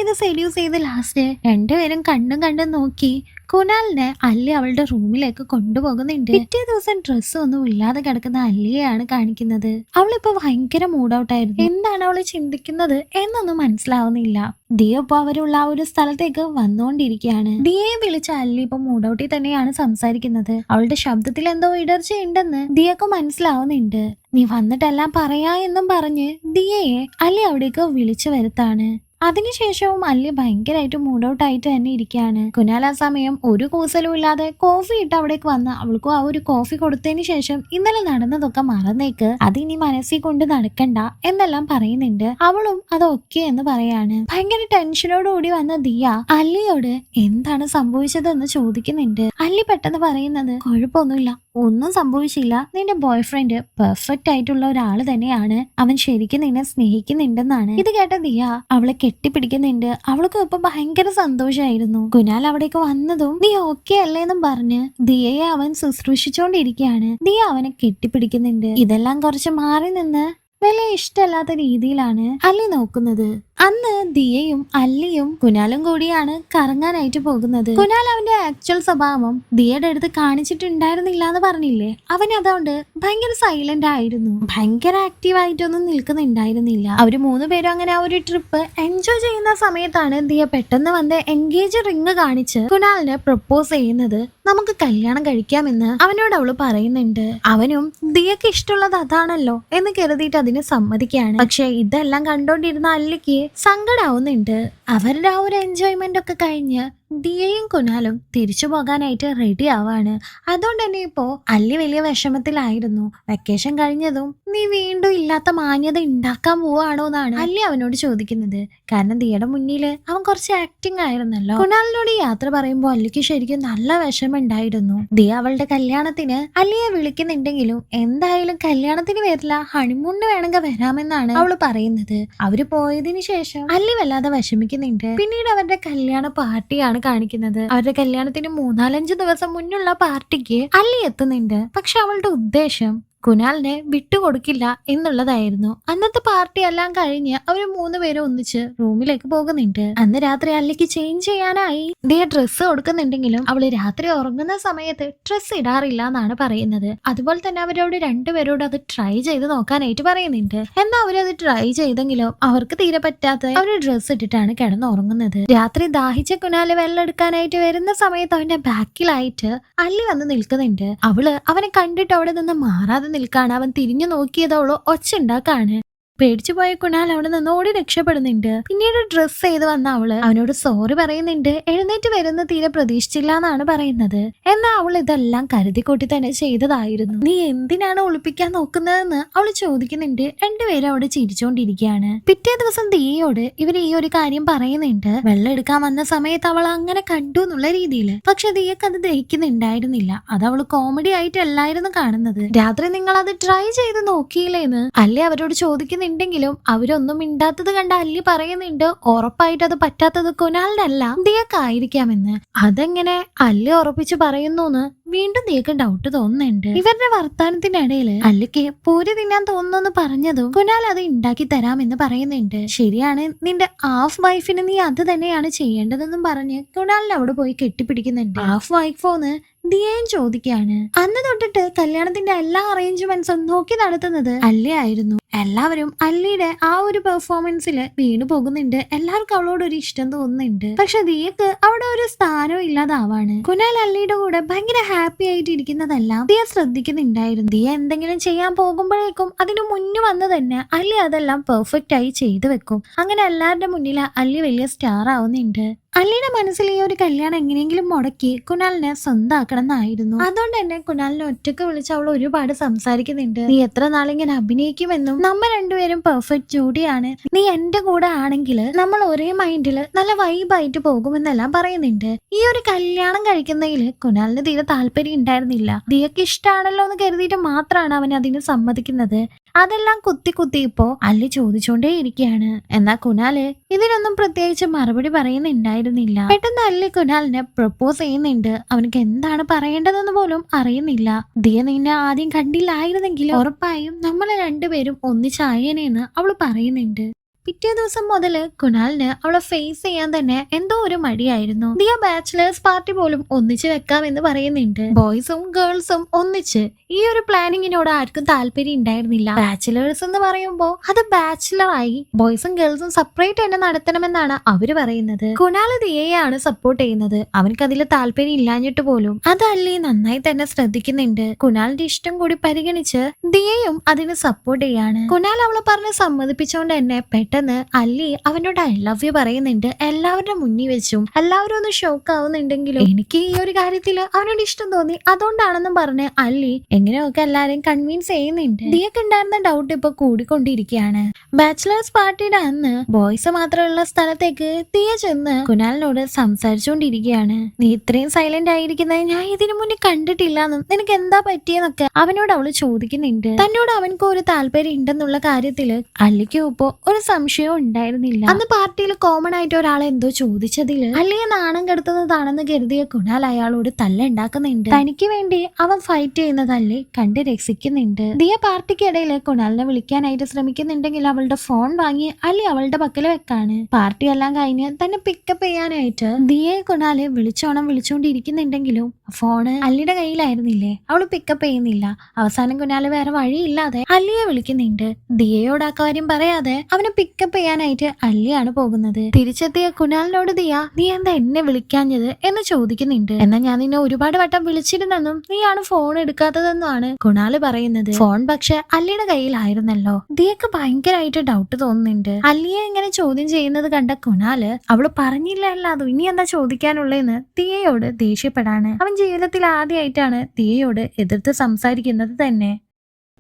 ചെയ്ത് ലാസ്റ്റ് രണ്ടുപേരും കണ്ടും നോക്കി കുനാലിനെ അല്ലി അവളുടെ റൂമിലേക്ക് കൊണ്ടുപോകുന്നുണ്ട്. പിറ്റേ ദിവസം ഡ്രസ്സ് ഒന്നും ഇല്ലാതെ കിടക്കുന്ന അല്ലിയെയാണ് കാണിക്കുന്നത്. അവളിപ്പോ ഭയങ്കര മൂഡ് ഔട്ട് ആയിരുന്നു. എന്താണ് അവള് ചിന്തിക്കുന്നത് എന്നൊന്നും മനസ്സിലാവുന്നില്ല. ദിയ ഇപ്പൊ അവരുള്ള ആ ഒരു സ്ഥലത്തേക്ക് വന്നുകൊണ്ടിരിക്കുകയാണ്. ദിയയെ വിളിച്ച അല്ലി ഇപ്പൊ മൂഡ് ഔട്ടിൽ തന്നെയാണ് സംസാരിക്കുന്നത്. അവളുടെ ശബ്ദത്തിൽ എന്തോ ഇടർച്ചയുണ്ടെന്ന് ദിയക്ക് മനസ്സിലാവുന്നുണ്ട്. നീ വന്നിട്ടെല്ലാം പറയാ എന്നും പറഞ്ഞ് ദിയയെ അല്ലി അവിടേക്ക് വിളിച്ചു വരുത്താണ്. അതിനുശേഷവും അല്ലി ഭയങ്കരമായിട്ട് മൂഡ് ഔട്ട് ആയിട്ട് തന്നെ ഇരിക്കുകയാണ്. കുനാൽ ആ സമയം ഒരു കൂസലും ഇല്ലാതെ കോഫി ഇട്ട് അവിടേക്ക് വന്ന് അവൾക്കും ആ ഒരു കോഫി കൊടുത്തതിന് ശേഷം ഇന്നലെ നടന്നതൊക്കെ മറന്നേക്ക്, അതിനി മനസ്സിൽ കൊണ്ട് നടക്കണ്ട എന്നെല്ലാം പറയുന്നുണ്ട്. അവളും അതൊക്കെ എന്ന് പറയാണ്. ഭയങ്കര ടെൻഷനോടുകൂടി വന്ന ദിയ അല്ലിയോട് എന്താണ് സംഭവിച്ചതെന്ന് ചോദിക്കുന്നുണ്ട്. അല്ലി പെട്ടെന്ന് പറയുന്നത് കുഴപ്പമൊന്നുമില്ല, ഒന്നും സംഭവിച്ചില്ല. നിന്റെ ബോയ് ഫ്രണ്ട് പെർഫെക്റ്റ് ആയിട്ടുള്ള ഒരാള് തന്നെയാണ്. അവൻ ശരിക്കും നിന്നെ സ്നേഹിക്കുന്നുണ്ടെന്നാണ്. ഇത് കേട്ട ദിയ അവളെ കെട്ടിപ്പിടിക്കുന്നുണ്ട്. അവൾക്ക് ഇപ്പൊ ഭയങ്കര സന്തോഷമായിരുന്നു. കുനാൽ അവിടേക്ക് വന്നതും നീ ഓക്കെ അല്ലേന്നും പറഞ്ഞ് ദിയയെ അവൻ ശുശ്രൂഷിച്ചോണ്ടിരിക്കുകയാണ്. ദിയ അവനെ കെട്ടിപ്പിടിക്കുന്നുണ്ട്. ഇതെല്ലാം കുറച്ച് മാറി നിന്ന് വലിയ ഇഷ്ടമല്ലാത്ത രീതിയിലാണ് അല്ലി നോക്കുന്നത്. അന്ന് ദിയയും അല്ലിയും കുനാലും കൂടിയാണ് കറങ്ങാനായിട്ട് പോകുന്നത്. കുനാൽ അവന്റെ ആക്ച്വൽ സ്വഭാവം ദിയയുടെ അടുത്ത് കാണിച്ചിട്ടുണ്ടായിരുന്നില്ല എന്ന് പറഞ്ഞില്ലേ, അവൻ അതുകൊണ്ട് ഭയങ്കര സൈലന്റ് ആയിരുന്നു. ഭയങ്കര ആക്റ്റീവ് ആയിട്ടൊന്നും നിൽക്കുന്നുണ്ടായിരുന്നില്ല. അവര് 3 പേരും അങ്ങനെ ആ ഒരു ട്രിപ്പ് എൻജോയ് ചെയ്യുന്ന സമയത്താണ് ദിയ പെട്ടെന്ന് വന്ന് എൻഗേജ് റിങ് കാണിച്ച് കുനാലിന് പ്രപ്പോസ് ചെയ്യുന്നത്. നമുക്ക് കല്യാണം കഴിക്കാമെന്ന് അവനോട് അവള് പറയുന്നുണ്ട്. അവനും ദിയക്ക് ഇഷ്ടമുള്ളത് അതാണല്ലോ എന്ന് കരുതിയിട്ട് അതിന് സമ്മതിക്കുകയാണ്. പക്ഷെ ഇതെല്ലാം കണ്ടോണ്ടിരുന്ന അല്ലിക്ക് സങ്കടാവുന്നുണ്ട്. അവരുടെ ആ ഒരു എൻജോയ്മെന്റ് ഒക്കെ കഴിഞ്ഞ് ദിയയും കുനാലും തിരിച്ചു പോകാനായിട്ട് റെഡി ആവാണ്. അതുകൊണ്ട് തന്നെ ഇപ്പോ അല്ലി വലിയ വിഷമത്തിലായിരുന്നു. വെക്കേഷൻ കഴിഞ്ഞതും നീ വീണ്ടും ഇല്ലാത്ത മാന്യത ഉണ്ടാക്കാൻ പോവാണോ എന്നാണ് അല്ലി അവനോട് ചോദിക്കുന്നത്. കാരണം ദിയയുടെ മുന്നിൽ അവൻ കുറച്ച് ആക്ടിങ് ആയിരുന്നല്ലോ. കുനാലിനോട് യാത്ര പറയുമ്പോൾ അല്ലിക്ക് ശരിക്കും നല്ല വിഷമം ഉണ്ടായിരുന്നു. ദിയ അവളുടെ കല്യാണത്തിന് അല്ലിയെ വിളിക്കുന്നുണ്ടെങ്കിലും എന്തായാലും കല്യാണത്തിന് വരില്ല, ഹണിമൂണിന് വേണമെങ്കിൽ വരാമെന്നാണ് അവള് പറയുന്നത്. അവര് പോയതിനു ശേഷം അല്ലി വല്ലാതെ വിഷമിക്കുന്നുണ്ട്. പിന്നീട് അവരുടെ കല്യാണ പാർട്ടിയാണ് കാണിക്കുന്നത്. അവരുടെ കല്യാണത്തിന് 3-4 ദിവസം മുന്നുള്ള പാർട്ടിക്ക് അല്ലി എത്തുന്നുണ്ട്. പക്ഷെ അവളുടെ ഉദ്ദേശം കുനാലിനെ വിട്ടുകൊടുക്കില്ല എന്നുള്ളതായിരുന്നു. അന്നത്തെ പാർട്ടി എല്ലാം കഴിഞ്ഞ് അവര് 3 പേരും ഒന്നിച്ച് റൂമിലേക്ക് പോകുന്നുണ്ട്. അന്ന് രാത്രി അല്ലിക്ക് ചേഞ്ച് ചെയ്യാനായി ദിയ ഡ്രസ്സ് കൊടുക്കുന്നുണ്ടെങ്കിലും അവള് രാത്രി ഉറങ്ങുന്ന സമയത്ത് ഡ്രസ്സ് ഇടാറില്ല എന്നാണ് പറയുന്നത്. അതുപോലെ തന്നെ അവരോട് 2 പേരോട് അത് ട്രൈ ചെയ്ത് നോക്കാനായിട്ട് പറയുന്നുണ്ട്. എന്നാൽ അവരത് ട്രൈ ചെയ്തെങ്കിലും അവർക്ക് തീരെ പറ്റാത്ത അവര് ഡ്രസ്സ് ഇട്ടിട്ടാണ് കിടന്ന് ഉറങ്ങുന്നത്. രാത്രി ദാഹിച്ച കുനാല് വെള്ളം എടുക്കാനായിട്ട് വരുന്ന സമയത്ത് അവന്റെ ബാക്കിലായിട്ട് അല്ലി വന്ന് നിൽക്കുന്നുണ്ട്. അവള് അവനെ കണ്ടിട്ട് അവിടെ നിന്ന് മാറാതെ നിൽക്കാണ്. അവൻ തിരിഞ്ഞു നോക്കിയതവളോ ഒച്ച ഉണ്ടാക്കാണ്. പേടിച്ചു പോയ കുനാൽ അവിടെ നിന്ന് ഓടി രക്ഷപ്പെടുന്നുണ്ട്. പിന്നീട് ഡ്രസ് ചെയ്ത് വന്ന അവള് അവനോട് സോറി പറയുന്നുണ്ട്. എഴുന്നേറ്റ് വരുന്ന തീരെ പ്രതീക്ഷിച്ചില്ല എന്നാണ് പറയുന്നത്. എന്നാൽ അവൾ ഇതെല്ലാം കരുതിക്കൂട്ടി തന്നെ ചെയ്തതായിരുന്നു. നീ എന്തിനാണ് ഒളിപ്പിക്കാൻ നോക്കുന്നതെന്ന് അവള് ചോദിക്കുന്നുണ്ട്. 2 പേരും അവിടെ ചിരിച്ചോണ്ടിരിക്കുകയാണ്. പിറ്റേ ദിവസം ദിയയോട് ഇവർ ഈ ഒരു കാര്യം പറയുന്നുണ്ട്. വെള്ളം എടുക്കാൻ വന്ന സമയത്ത് അവൾ അങ്ങനെ കണ്ടു എന്നുള്ള രീതിയിൽ. പക്ഷെ ദിയക്ക് അത് ദഹിക്കുന്നുണ്ടായിരുന്നില്ല. അത് അവള് കോമഡി ആയിട്ടല്ലായിരുന്നു കാണുന്നത്. രാത്രി നിങ്ങൾ അത് ട്രൈ ചെയ്ത് നോക്കിയില്ലേന്ന് അല്ലെ അവരോട് ചോദിക്കുന്നു. ണ്ടെങ്കിലും അവരൊന്നും മിണ്ടാത്തത് കണ്ട അല്ലി പറയുന്നുണ്ട് ഉറപ്പായിട്ട് അത് പറ്റാത്തത് കുനാലിന്റെ അല്ല ദിയക്കായിരിക്കാമെന്ന്. അതെങ്ങനെ അല്ലി ഉറപ്പിച്ച് പറയുന്നു വീണ്ടും ദിയക്ക് ഡൗട്ട് തോന്നുന്നുണ്ട്. ഇവരുടെ വർത്താനത്തിനിടയിൽ അല്ലിക്ക് പൂരി തിന്നാൻ തോന്നുന്നു പറഞ്ഞതും കുനാൽ അത് ഉണ്ടാക്കി തരാമെന്ന് പറയുന്നുണ്ട്. ശരിയാണ്, നിന്റെ ഹാഫ് വൈഫിന് നീ അത് തന്നെയാണ് ചെയ്യേണ്ടതെന്നും പറഞ്ഞ് കുനാലിനെ അവിടെ പോയി കെട്ടിപ്പിടിക്കുന്നുണ്ട്. ഹാഫ് വൈഫോന്ന് ദിയയും ചോദിക്കുകയാണ്. അന്ന് തൊട്ടിട്ട് കല്യാണത്തിന്റെ എല്ലാ അറേഞ്ച്മെന്റ്സും നോക്കി നടത്തുന്നത് അല്ലയായിരുന്നു. എല്ലാവരും അല്ലിയുടെ ആ ഒരു പെർഫോമൻസിൽ വീണു പോകുന്നുണ്ട്. എല്ലാവർക്കും അവളോട് ഒരു ഇഷ്ടം തോന്നുന്നുണ്ട്. പക്ഷെ ദിയക്ക് അവിടെ ഒരു സ്ഥാനവും ഇല്ലാതാവാണ്. കുനാൽ അല്ലിയുടെ കൂടെ ഭയങ്കര ഹാപ്പി ആയിട്ട് ഇരിക്കുന്നതെല്ലാം ദിയ ശ്രദ്ധിക്കുന്നുണ്ടായിരുന്നു. ദിയ എന്തെങ്കിലും ചെയ്യാൻ പോകുമ്പോഴേക്കും അതിനു മുന്നേ വന്ന് തന്നെ അല്ലി അതെല്ലാം പെർഫെക്റ്റ് ആയി ചെയ്തു വെക്കും. അങ്ങനെ എല്ലാവരുടെ മുന്നിൽ അല്ലി വലിയ സ്റ്റാർ ആവുന്നുണ്ട്. അല്ലിയുടെ മനസ്സിൽ ഈ ഒരു കല്യാണം എങ്ങനെയെങ്കിലും മുടക്കി കുനാലിനെ സ്വന്തമാക്കണം എന്നായിരുന്നു. അതുകൊണ്ട് തന്നെ കുനാലിനെ ഒറ്റക്ക് വിളിച്ച് അവൾ ഒരുപാട് സംസാരിക്കുന്നുണ്ട്. നീ എത്ര നാളിങ്ങനെ അഭിനയിക്കുമെന്നും നമ്മൾ രണ്ടുപേരും പെർഫെക്റ്റ് ജോഡിയാണ്, നീ എന്റെ കൂടെ ആണെങ്കിൽ നമ്മൾ ഒരേ മൈൻഡിൽ നല്ല വൈബായിട്ട് പോകുമെന്നെല്ലാം പറയുന്നുണ്ട്. ഈ ഒരു കല്യാണം കഴിക്കുന്നതിൽ കുനാലിന് തീരെ താല്പര്യം ഉണ്ടായിരുന്നില്ല. ദിയക്ക് ഇഷ്ടമാണല്ലോ എന്ന് കരുതിയിട്ട് മാത്രമാണ് അവൻ അതിന് സമ്മതിക്കുന്നത്. അതെല്ലാം കുത്തി കുത്തി ഇപ്പോ അല്ലി ചോദിച്ചോണ്ടേ ഇരിക്കുകയാണ്. എന്നാ കുനാല് ഇതിനൊന്നും പ്രത്യേകിച്ച് മറുപടി പറയുന്നുണ്ടായിരുന്നില്ല. പെട്ടെന്ന് അല്ലി കുനാലിനെ പ്രപ്പോസ് ചെയ്യുന്നുണ്ട്. അവനക്ക് എന്താണ് പറയേണ്ടതെന്ന് പോലും അറിയുന്നില്ല. ദിയ നിന്നെ ആദ്യം കണ്ടില്ലായിരുന്നെങ്കിൽ ഉറപ്പായും നമ്മളെ രണ്ടുപേരും ഒന്നിച്ചായേനെന്ന് അവള് പറയുന്നുണ്ട്. പിറ്റേ ദിവസം മുതൽ കുനാലിന് അവളെ ഫേസ് ചെയ്യാൻ തന്നെ എന്തോ ഒരു മടിയായിരുന്നു. ദിയ ബാച്ചിലേഴ്സ് പാർട്ടി പോലും ഒന്നിച്ച് വെക്കാമെന്ന് പറയുന്നുണ്ട്. ബോയ്സും ഗേൾസും ഒന്നിച്ച് ഈ ഒരു പ്ലാനിങ്ങിനോട് ആർക്കും താല്പര്യം ഉണ്ടായിരുന്നില്ല. ബാച്ചിലേഴ്സ് എന്ന് പറയുമ്പോൾ അത് ബാച്ചിലറായി ബോയ്സും ഗേൾസും സെപ്പറേറ്റ് തന്നെ നടത്തണമെന്നാണ് അവര് പറയുന്നത്. കുനാല് ദിയയാണ് സപ്പോർട്ട് ചെയ്യുന്നത്. അവനക്ക് അതിൽ താല്പര്യം ഇല്ലാഞ്ഞിട്ട് പോലും അത് അല്ലി നന്നായി തന്നെ ശ്രദ്ധിക്കുന്നുണ്ട്. കുനാലിന്റെ ഇഷ്ടം കൂടി പരിഗണിച്ച് ദിയയും അതിന് സപ്പോർട്ട് ചെയ്യാണ്. കുനാൽ അവളെ പറഞ്ഞ് സമ്മതിപ്പിച്ചുകൊണ്ട് തന്നെ പെട്ടെന്ന് അല്ലി അവനോട് ഐ ലവ് യു പറയുന്നുണ്ട്. എല്ലാവരുടെ മുന്നിൽ വെച്ചും. എല്ലാവരും ഒന്ന് ഷോക്ക് ആവുന്നുണ്ടെങ്കിലും എനിക്ക് ഈ ഒരു കാര്യത്തിൽ അവനോട് ഇഷ്ടം തോന്നി, അതുകൊണ്ടാണെന്നും പറഞ്ഞ് അല്ലി എങ്ങനെയൊക്കെ എല്ലാരെയും കൺവിൻസ് ചെയ്യുന്നുണ്ട്. ദിയക്ക് ഉണ്ടായിരുന്ന ഡൗട്ട് ഇപ്പൊ കൂടിക്കൊണ്ടിരിക്കുകയാണ്. ബാച്ചിലേഴ്സ് പാർട്ടിയുടെ അന്ന് ബോയ്സ് മാത്രമുള്ള സ്ഥലത്തേക്ക് ദിയ ചെന്ന് കുനാലിനോട് സംസാരിച്ചുകൊണ്ടിരിക്കുകയാണ്. നീ ഇത്രയും സൈലന്റ് ആയിരിക്കുന്നത് ഞാൻ ഇതിനു മുന്നേ കണ്ടിട്ടില്ലെന്നും നിനക്ക് എന്താ പറ്റിയെന്നൊക്കെ അവനോട് അവള് ചോദിക്കുന്നുണ്ട്. തന്നോട് അവനക്ക് ഒരു താല്പര്യം ഉണ്ടെന്നുള്ള കാര്യത്തില് അല്ലിക്കും ഇപ്പോ ഒരു സംശയവും ഉണ്ടായിരുന്നില്ല. അന്ന് പാർട്ടിയിൽ കോമൺ ആയിട്ട് ഒരാളെ എന്തോ ചോദിച്ചതില് അല്ലിയെ നാണം കെടുത്തുന്നതാണെന്ന് കരുതിയ കുനാൽ അയാളോട് തല്ലുണ്ടാക്കുന്നുണ്ട്. തനിക്ക് വേണ്ടി അവൻ ഫൈറ്റ് ചെയ്യുന്നതല്ലേ കണ്ട് രസിക്കുന്നുണ്ട്. ദിയ പാർട്ടിക്കിടയില് കുനാലിനെ വിളിക്കാനായിട്ട് ശ്രമിക്കുന്നുണ്ടെങ്കിൽ അവളുടെ ഫോൺ വാങ്ങി അല്ലി അവളുടെ പക്കല് വെക്കാണ്. പാർട്ടി എല്ലാം കഴിഞ്ഞ് തന്നെ പിക്കപ്പ് ചെയ്യാനായിട്ട് ദിയെ കുനാല് വിളിച്ചുകൊണ്ടിരിക്കുന്നുണ്ടെങ്കിലും ഫോണ് അല്ലിയുടെ കയ്യിലായിരുന്നില്ലേ. അവള് പിക്കപ്പ് ചെയ്യുന്നില്ല. അവസാനം കുനാല് വേറെ വഴിയില്ലാതെ അല്ലിയെ വിളിക്കുന്നുണ്ട്. ദിയയോട് ആ കാര്യം പറയാതെ അവനെ പിക്കപ്പ് ചെയ്യാനായിട്ട് അല്ലിയാണ് പോകുന്നത്. തിരിച്ചെത്തിയ കുനാലിനോട് ദിയ നീ എന്താ എന്നെ വിളിക്കാഞ്ഞത് എന്ന് ചോദിക്കുന്നുണ്ട്. എന്നാൽ ഞാൻ നിന്നെ ഒരുപാട് വട്ടം വിളിച്ചിരുന്നെന്നും നീയാണ് ഫോൺ എടുക്കാത്തതെന്നാണ് കുനാല് പറയുന്നത്. ഫോൺ പക്ഷെ അല്ലിയുടെ കയ്യിലായിരുന്നല്ലോ. ദിയക്ക് ഭയങ്കരമായിട്ട് ഡൗട്ട് തോന്നുന്നുണ്ട്. അല്ലിയെ ഇങ്ങനെ ചോദ്യം ചെയ്യുന്നത് കണ്ട കുനാല് അവള് പറഞ്ഞില്ലല്ലോ ഇനി എന്താ ചോദിക്കാനുള്ളതെന്ന് ദിയയോട് ദേഷ്യപ്പെടാണ്. അവൻ ജീവിതത്തിൽ ആദ്യമായിട്ടാണ് ദിയയോട് എതിർത്ത് സംസാരിക്കുന്നത് തന്നെ.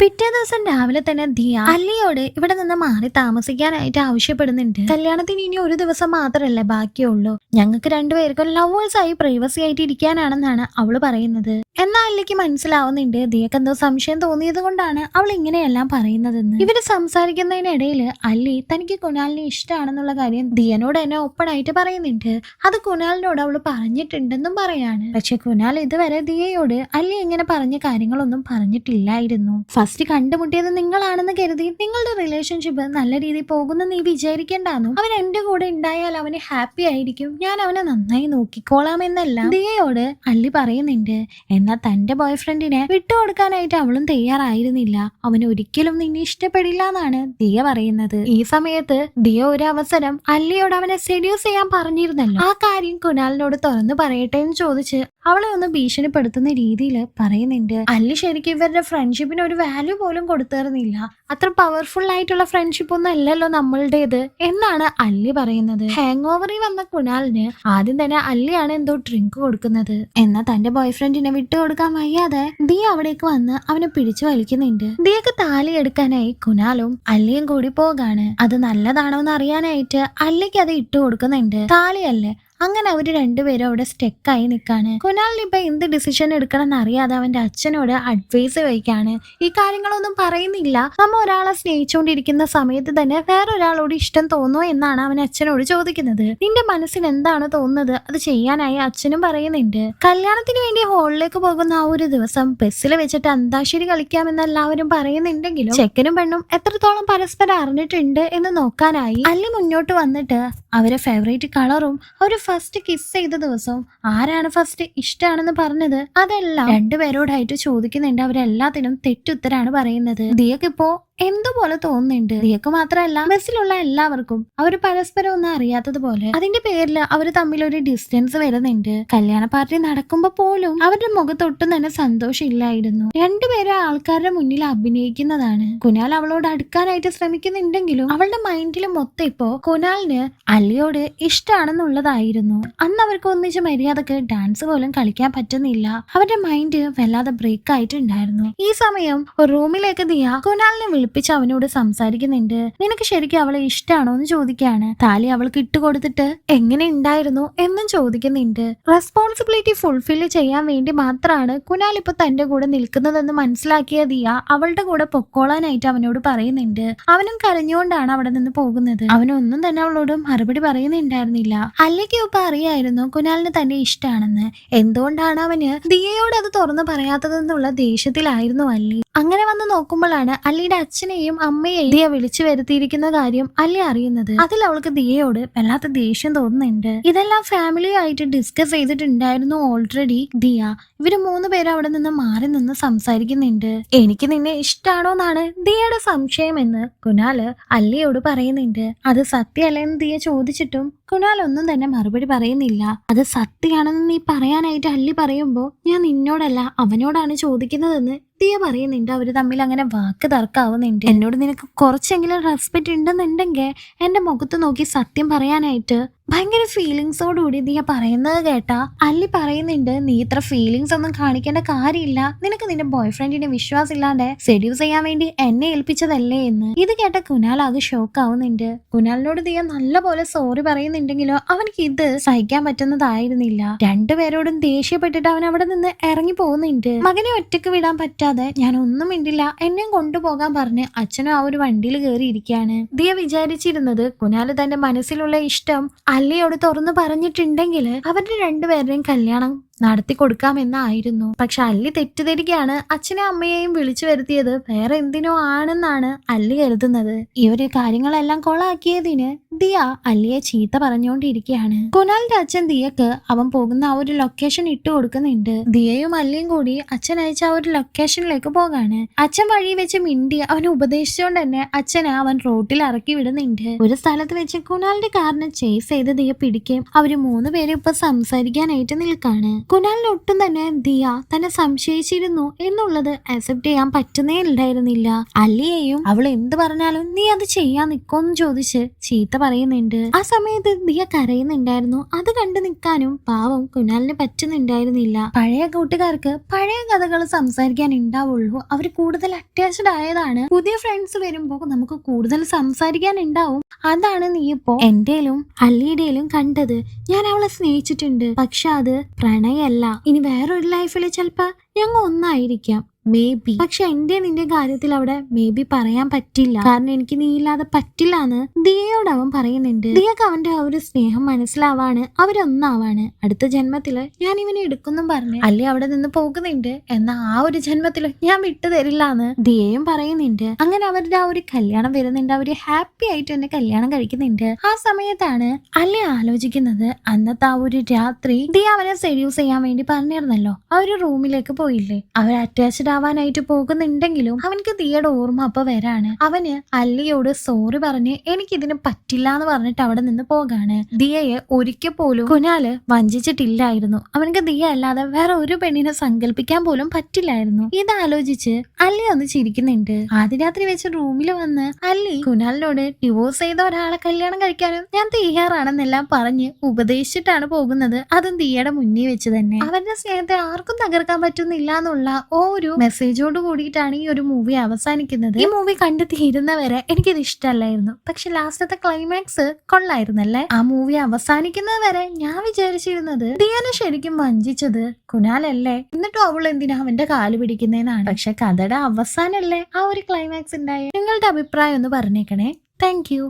പിറ്റേ ദിവസം രാവിലെ തന്നെ ദിയ അല്ലിയോട് ഇവിടെ നിന്ന് മാറി താമസിക്കാനായിട്ട് ആവശ്യപ്പെടുന്നുണ്ട്. കല്യാണത്തിന് ഇനി ഒരു ദിവസം മാത്രമല്ലേ ബാക്കിയുള്ളൂ. ഞങ്ങൾക്ക് രണ്ടുപേർക്കും ലവേഴ്സ് ആയി പ്രൈവസി ആയിട്ട് ഇരിക്കാനാണെന്നാണ് അവള് പറയുന്നത്. എന്നാൽ അല്ലിക്ക് മനസ്സിലാവുന്നുണ്ട് ദിയക്ക് എന്തോ സംശയം തോന്നിയത് കൊണ്ടാണ് അവൾ ഇങ്ങനെയെല്ലാം പറയുന്നതെന്ന്. ഇവര് സംസാരിക്കുന്നതിനിടയിൽ അല്ലി തനിക്ക് കുനാലിനെ ഇഷ്ടമാണെന്നുള്ള കാര്യം ദിയനോട് തന്നെ ഓപ്പൺ ആയിട്ട് പറയുന്നുണ്ട്. അത് കുനാലിനോട് അവള് പറഞ്ഞിട്ടുണ്ടെന്നും പറയാണ്. പക്ഷെ കുനാൽ ഇതുവരെ ദിയയോട് അല്ലി ഇങ്ങനെ പറഞ്ഞ കാര്യങ്ങളൊന്നും പറഞ്ഞിട്ടില്ലായിരുന്നു. ഫസ്റ്റ് കണ്ടുമുട്ടിയത് നിങ്ങളാണെന്ന് കരുതി നിങ്ങളുടെ റിലേഷൻഷിപ്പ് നല്ല രീതിയിൽ പോകുന്ന നീ വിചാരിക്കേണ്ടാന്നു. അവൻ എന്റെ കൂടെ ഉണ്ടായാൽ അവന് ഹാപ്പി ആയിരിക്കും, ഞാൻ അവനെ നന്നായി നോക്കിക്കോളാമെന്നെല്ലാം ദിയയോട് അല്ലി പറയുന്നുണ്ട്. എന്നാൽ തന്റെ ബോയ് ഫ്രണ്ടിനെ വിട്ടുകൊടുക്കാനായിട്ട് അവളും തയ്യാറായിരുന്നില്ല. അവന് ഒരിക്കലും നിന്നെ ഇഷ്ടപ്പെടില്ല എന്നാണ് ദിയ പറയുന്നത്. ഈ സമയത്ത് ദിയ ഒരു അവസരം അല്ലിയോട് അവനെ സെഡ്യൂസ് ചെയ്യാൻ പറഞ്ഞിരുന്നല്ലോ. ആ കാര്യം കുനാലിനോട് തുറന്നു പറയട്ടെ എന്ന് ചോദിച്ച് അവളെ ഒന്ന് ഭീഷണിപ്പെടുത്തുന്ന രീതിയിൽ പറയുന്നുണ്ട്. അല്ലി ശരിക്കും ഇവരുടെ ഫ്രണ്ട്ഷിപ്പിന് ഒരു വാല്യൂ പോലും കൊടുത്തിരുന്നില്ല. അത്ര പവർഫുൾ ആയിട്ടുള്ള ഫ്രണ്ട്ഷിപ്പ് ഒന്നും അല്ലല്ലോ നമ്മളുടേത് എന്നാണ് അല്ലി പറയുന്നത്. ഹാങ് ഓവറിൽ വന്ന കുനാലിന് ആദ്യം തന്നെ അല്ലിയാണ് എന്തോ ഡ്രിങ്ക് കൊടുക്കുന്നത്. എന്നാൽ തന്റെ ബോയ് ഫ്രണ്ടിനെ വിട്ടുകൊടുക്കാൻ വയ്യാതെ ദിയ അവിടേക്ക് വന്ന് അവനെ പിടിച്ചു വലിക്കുന്നുണ്ട്. ദിയക്ക് താലി എടുക്കാനായി കുനാലും അല്ലിയും കൂടി പോകാണ്. അത് നല്ലതാണോ എന്ന് അറിയാനായിട്ട് അല്ലിക്ക് അത് ഇട്ട് കൊടുക്കുന്നുണ്ട്. താലിയല്ലേ. അങ്ങനെ അവര് രണ്ടുപേരും അവിടെ സ്റ്റെക്കായി നിൽക്കാണ്. കുനാലിന് ഇപ്പൊ എന്ത് ഡിസിഷൻ എടുക്കണം എന്നറിയാതെ അവന്റെ അച്ഛനോട് അഡ്വൈസ് ചോദിക്കാണ്. ഈ കാര്യങ്ങളൊന്നും പറയുന്നില്ല. നമ്മ ഒരാളെ സ്നേഹിച്ചുകൊണ്ടിരിക്കുന്ന സമയത്ത് തന്നെ വേറൊരാളോട് ഇഷ്ടം തോന്നോ എന്നാണ് അവൻ അച്ഛനോട് ചോദിക്കുന്നത്. നിന്റെ മനസ്സിൽ എന്താണ് തോന്നുന്നത് അത് ചെയ്യാനായി അച്ഛനും പറയുന്നുണ്ട്. കല്യാണത്തിന് വേണ്ടി ഹോളിലേക്ക് പോകുന്ന ആ ഒരു ദിവസം ബസ്സിൽ വെച്ചിട്ട് അന്താക്ഷരി കളിക്കാമെന്ന് എല്ലാവരും പറയുന്നുണ്ടെങ്കിലും ചെക്കനും പെണ്ണും എത്രത്തോളം പരസ്പരം അറിഞ്ഞിട്ടുണ്ട് എന്ന് നോക്കാനായി അല്ലി മുന്നോട്ട് വന്നിട്ട് അവരെ ഫേവറേറ്റ് കളറും ഒരു ഫസ്റ്റ് കിസ് ചെയ്ത ദിവസം ആരാണ് ഫസ്റ്റ് ഇഷ്ടാണെന്ന് പറഞ്ഞത് അതെല്ലാം രണ്ടുപേരോടായിട്ട് ചോദിക്കുന്നുണ്ട്. അവരെല്ലാത്തിനും തെറ്റുത്തരാണ് പറയുന്നത്. ദിയക്കിപ്പോ എന്തുപോലെ തോന്നുന്നുണ്ട്. ദിയക്ക് മാത്രമല്ല ബസ്സിലുള്ള എല്ലാവർക്കും അവർ പരസ്പരം ഒന്നും അറിയാത്തതുപോലെ. അതിന്റെ പേരിൽ അവർ തമ്മിൽ ഒരു ഡിസ്റ്റൻസ് വരുന്നുണ്ട്. കല്യാണ പാർട്ടി നടക്കുമ്പോ പോലും അവരുടെ മുഖത്തൊട്ടും തന്നെ സന്തോഷം ഇല്ലായിരുന്നു. രണ്ടുപേരും ആൾക്കാരുടെ മുന്നിൽ അഭിനയിക്കുന്നതാണ്. കുനാൽ അവളോട് അടുക്കാനായിട്ട് ശ്രമിക്കുന്നുണ്ടെങ്കിലും അവളുടെ മൈൻഡിൽ മൊത്തം ഇപ്പോ കുനാലിന് അല്ലിയോട് ഇഷ്ടമാണെന്നുള്ളതായിരുന്നു. അന്ന് അവർക്ക് ഒന്നിച്ച് മര്യാദക്ക് ഡാൻസ് പോലും കളിക്കാൻ പറ്റുന്നില്ല. അവരുടെ മൈൻഡ് വല്ലാതെ ബ്രേക്ക് ആയിട്ടുണ്ടായിരുന്നു. ഈ സമയം റൂമിലേക്ക് ദിയ കുനാലിനെ വിളിപ്പിച്ച് അവനോട് സംസാരിക്കുന്നുണ്ട്. നിനക്ക് ശരിക്കും അവളെ ഇഷ്ടമാണോ എന്ന് ചോദിക്കാണ്. താലി അവൾക്ക് ഇട്ടുകൊടുത്തിട്ട് എങ്ങനെ ഉണ്ടായിരുന്നു എന്നും ചോദിക്കുന്നുണ്ട്. റെസ്പോൺസിബിലിറ്റി ഫുൾഫില്ല് ചെയ്യാൻ വേണ്ടി മാത്രമാണ് കുനാൽ ഇപ്പൊ തന്റെ കൂടെ നിൽക്കുന്നതെന്ന് മനസ്സിലാക്കിയ ദിയ അവളുടെ കൂടെ പൊക്കോളാനായിട്ട് അവനോട് പറയുന്നുണ്ട്. അവനും കരഞ്ഞുകൊണ്ടാണ് അവിടെ നിന്ന് പോകുന്നത്. അവനൊന്നും തന്നെ അവളോട് മറുപടി പറയുന്നുണ്ടായിരുന്നില്ല. അല്ലിക്ക് ഇപ്പൊ അറിയായിരുന്നു കുനാലിന് തന്നെ ഇഷ്ടമാണെന്ന്. എന്തുകൊണ്ടാണ് അവന് ദിയയോട് അത് തുറന്നു പറയാത്തതെന്നുള്ള ദേഷ്യത്തിലായിരുന്നു അല്ലി. അങ്ങനെ വന്ന് നോക്കുമ്പോഴാണ് അല്ലിയുടെ അച്ഛനെയും അമ്മയെയും ദിയ വിളിച്ചു വരുത്തിയിരിക്കുന്ന കാര്യം അല്ലി അറിയുന്നത്. അതിൽ അവൾക്ക് ദിയയോട് വല്ലാത്ത ദേഷ്യം തോന്നുന്നുണ്ട്. ഇതെല്ലാം ഫാമിലിയായിട്ട് ഡിസ്കസ് ചെയ്തിട്ടുണ്ടായിരുന്നു ഓൾറെഡി ദിയ. ഇവര് 3 പേരും അവിടെ നിന്ന് മാറി നിന്ന് സംസാരിക്കുന്നുണ്ട്. എനിക്ക് നിന്നെ ഇഷ്ടാണോന്നാണ് ദിയയുടെ സംശയം എന്ന് കുനാല് അല്ലിയോട് പറയുന്നുണ്ട്. അത് സത്യമല്ലെന്ന് ദിയ ചോദിച്ചിട്ടും കുനാൽ ഒന്നും തന്നെ മറുപടി പറയുന്നില്ല. അത് സത്യമാണെന്ന് നീ പറയാനായിട്ട് അല്ലി പറയുമ്പോ ഞാൻ നിന്നോടല്ല അവനോടാണ് ചോദിക്കുന്നതെന്ന് ദിയ പറയുന്നുണ്ട്. അവര് തമ്മിൽ അങ്ങനെ വാക്ക് തർക്കാവുന്നുണ്ട്. എന്നോട് നിനക്ക് കുറച്ചെങ്കിലും റെസ്പെക്ട് ഉണ്ടെന്നുണ്ടെങ്കിൽ എന്റെ മുഖത്ത് നോക്കി സത്യം പറയാനായിട്ട് ഭയങ്കര ഫീലിങ്സോടുകൂടി ദിയ പറയുന്നത് കേട്ടാ അല്ലി പറയുന്നുണ്ട്, നീ ഇത്ര ഫീലിങ്സ് ഒന്നും കാണിക്കേണ്ട കാര്യമില്ല. നിനക്ക് നിന്റെ ബോയ് ഫ്രണ്ടിനെ വിശ്വാസമില്ലാണ്ട് സെഡ്യൂസ് ചെയ്യാൻ വേണ്ടി എന്നെ ഏൽപ്പിച്ചതല്ലേ എന്ന്. ഇത് കേട്ട കുനാൽ ആകെ ഷോക്ക് ആവുന്നുണ്ട്. കുനാലിനോട് ദിയ നല്ല പോലെ സോറി പറയുന്നുണ്ടെങ്കിലോ അവനക്ക് ഇത് സഹിക്കാൻ പറ്റുന്നതായിരുന്നില്ല. രണ്ടുപേരോടും ദേഷ്യപ്പെട്ടിട്ട് അവൻ അവിടെ നിന്ന് ഇറങ്ങി പോകുന്നുണ്ട്. മകനെ ഒറ്റക്ക് വിടാൻ പറ്റാതെ ഞാൻ ഒന്നും മിണ്ടില്ല, എന്നെയും കൊണ്ടുപോകാൻ പറഞ്ഞ് അച്ഛനും ആ ഒരു വണ്ടിയിൽ കയറിയിരിക്കുകയാണ്. ദിയ വിചാരിച്ചിരുന്നത് കുനാല് തന്റെ മനസ്സിലുള്ള ഇഷ്ടം അല്ലിയോട് തുറന്നു പറഞ്ഞിട്ടുണ്ടെങ്കിൽ അവരുടെ രണ്ടുപേരുടെയും കല്യാണം നടത്തി കൊടുക്കാമെന്നായിരുന്നു. പക്ഷെ അല്ലി തെറ്റിദ്ധരിക്കുകയാണ്. അച്ഛനെയും അമ്മയെയും വിളിച്ചു വരുത്തിയത് വേറെ എന്തിനോ ആണെന്നാണ് അല്ലി കരുതുന്നത്. ഈ ഒരു കാര്യങ്ങളെല്ലാം കൊളാക്കിയതിന് ദിയ അല്ലിയെ ചീത്ത പറഞ്ഞുകൊണ്ടിരിക്കുകയാണ്. കുനാലിന്റെ അച്ഛൻ ദിയക്ക് അവൻ പോകുന്ന ആ ഒരു ലൊക്കേഷൻ ഇട്ട് കൊടുക്കുന്നുണ്ട്. ദിയയും അല്ലിയും കൂടി അച്ഛൻ അയച്ച ആ ഒരു ലൊക്കേഷനിലേക്ക് പോകാണ്. അച്ഛൻ വഴി വെച്ച് മിണ്ടി അവനെ ഉപദേശിച്ചുകൊണ്ട് തന്നെ അച്ഛനെ അവൻ റോട്ടിൽ ഇറക്കി വിടുന്നുണ്ട്. ഒരു സ്ഥലത്ത് വെച്ച് കുനാലിന്റെ കാറിനെ ചേസ് ചെയ്ത് ദിയ പിടിക്കുകയും അവര് 3 പേരും ഇപ്പൊ സംസാരിക്കാനായിട്ട് നിൽക്കാണ്. കുനാലിന് ഒട്ടും തന്നെ ദിയ തന്നെ സംശയിച്ചിരുന്നു എന്നുള്ളത് അക്സെപ്റ്റ് ചെയ്യാൻ പറ്റുന്നേ ഉണ്ടായിരുന്നില്ല. അല്ലിയെയും അവൾ എന്ത് പറഞ്ഞാലും നീ അത് ചെയ്യാൻ നിക്കോന്ന് ചോദിച്ച് ചീത്ത പറയുന്നുണ്ട്. ആ സമയത്ത് ദിയ കരയുന്നുണ്ടായിരുന്നു. അത് കണ്ടു നിൽക്കാനും പാവം കുനാലിന് പറ്റുന്നുണ്ടായിരുന്നില്ല. പഴയ കൂട്ടുകാർക്ക് പഴയ കഥകൾ സംസാരിക്കാൻ ഉണ്ടാവുള്ളൂ. അവർ കൂടുതൽ അറ്റാച്ച്ഡ് ആയതാണ്. പുതിയ ഫ്രണ്ട്സ് വരുമ്പോ നമുക്ക് കൂടുതൽ സംസാരിക്കാൻ ഉണ്ടാവും. അതാണ് നീ ഇപ്പോ എന്റെയിലും അല്ലിയുടെയിലും കണ്ടത്. ഞാൻ അവളെ സ്നേഹിച്ചിട്ടുണ്ട്, പക്ഷെ അത് പ്രണയല്ല. ഇനി വേറൊരു ലൈഫിൽ ചിലപ്പോ ഞങ്ങൾ ഒന്നായിരിക്കാം, മേ ബി. പക്ഷെ എന്റെ നിന്റെ കാര്യത്തിൽ അവിടെ മേ ബി പറയാൻ പറ്റില്ല. കാരണം എനിക്ക് നീ ഇല്ലാതെ പറ്റില്ല എന്ന് ദിയയോട് അവൻ പറയുന്നുണ്ട്. ദിയക്ക് അവന്റെ ആ ഒരു സ്നേഹം മനസ്സിലാവാണ്. അവരൊന്നാവാണ്. അടുത്ത ജന്മത്തില് ഞാൻ ഇവനെ എടുക്കുന്നും പറഞ്ഞു അല്ലെ അവിടെ നിന്ന് പോകുന്നുണ്ട്. എന്നാ ആ ഒരു ജന്മത്തില് ഞാൻ വിട്ടു തരില്ല എന്ന് ദിയയും പറയുന്നുണ്ട്. അങ്ങനെ അവരുടെ ആ ഒരു കല്യാണം വരുന്നുണ്ട്. അവര് ഹാപ്പി ആയിട്ട് തന്നെ കല്യാണം കഴിക്കുന്നുണ്ട്. ആ സമയത്താണ് അല്ലെ ആലോചിക്കുന്നത്, അന്നത്തെ ആ ഒരു രാത്രി ദിയ അവനെ സെഡ്യൂസ് ചെയ്യാൻ വേണ്ടി പറഞ്ഞിരുന്നല്ലോ. ആ ഒരു റൂമിലേക്ക് പോയില്ലേ, അവർ അറ്റാച്ച്ഡ് ആവാനായിട്ട് പോകുന്നുണ്ടെങ്കിലും അവനക്ക് ദിയയുടെ ഓർമ്മ അപ്പൊ വരാണ്. അവന് അല്ലിയോട് സോറി പറഞ്ഞ് എനിക്കിതിന് പറ്റില്ല എന്ന് പറഞ്ഞിട്ട് അവിടെ നിന്ന് പോകാണ്. ദിയയെ ഒരിക്കൽ പോലും കുനാല് വഞ്ചിച്ചിട്ടില്ലായിരുന്നു. അവനക്ക് ദിയ അല്ലാതെ വേറെ ഒരു പെണ്ണിനെ സങ്കല്പിക്കാൻ പോലും പറ്റില്ലായിരുന്നു. ഇതാലോചിച്ച് അല്ലി ഒന്ന് ചിരിക്കുന്നുണ്ട്. ആദ്യ രാത്രി വെച്ച് റൂമിൽ വന്ന് അല്ലി കുനാലിനോട് ഡിവോഴ്സ് ചെയ്ത ഒരാളെ കല്യാണം കഴിക്കാനും ഞാൻ തയ്യാറാണെന്നെല്ലാം പറഞ്ഞ് ഉപദേശിച്ചിട്ടാണ് പോകുന്നത്. അതും ദിയയുടെ മുന്നിൽ വെച്ച് തന്നെ. അവരുടെ സ്നേഹത്തെ ആർക്കും തകർക്കാൻ പറ്റുന്നില്ല എന്നുള്ള ഒരു മെസ്സേജോട് കൂടിയിട്ടാണ് ഈ ഒരു മൂവി അവസാനിക്കുന്നത്. ഈ മൂവി കണ്ടു തീരുന്നവരെ എനിക്കിത് ഇഷ്ടമല്ലായിരുന്നു. പക്ഷെ ലാസ്റ്റത്തെ ക്ലൈമാക്സ് കൊള്ളായിരുന്നല്ലേ. ആ മൂവി അവസാനിക്കുന്നത് വരെ ഞാൻ വിചാരിച്ചിരുന്നത് ദിയനെ ശരിക്കും വഞ്ചിച്ചത് കുനാലല്ലേ, എന്നിട്ടും അവൾ എന്തിനാ അവന്റെ കാല് പിടിക്കുന്നതെന്നാണ്. പക്ഷെ കഥയുടെ അവസാനല്ലേ ആ ഒരു ക്ലൈമാക്സ് ഉണ്ടായി. നിങ്ങളുടെ അഭിപ്രായം ഒന്ന് പറഞ്ഞേക്കണേ. Thank you.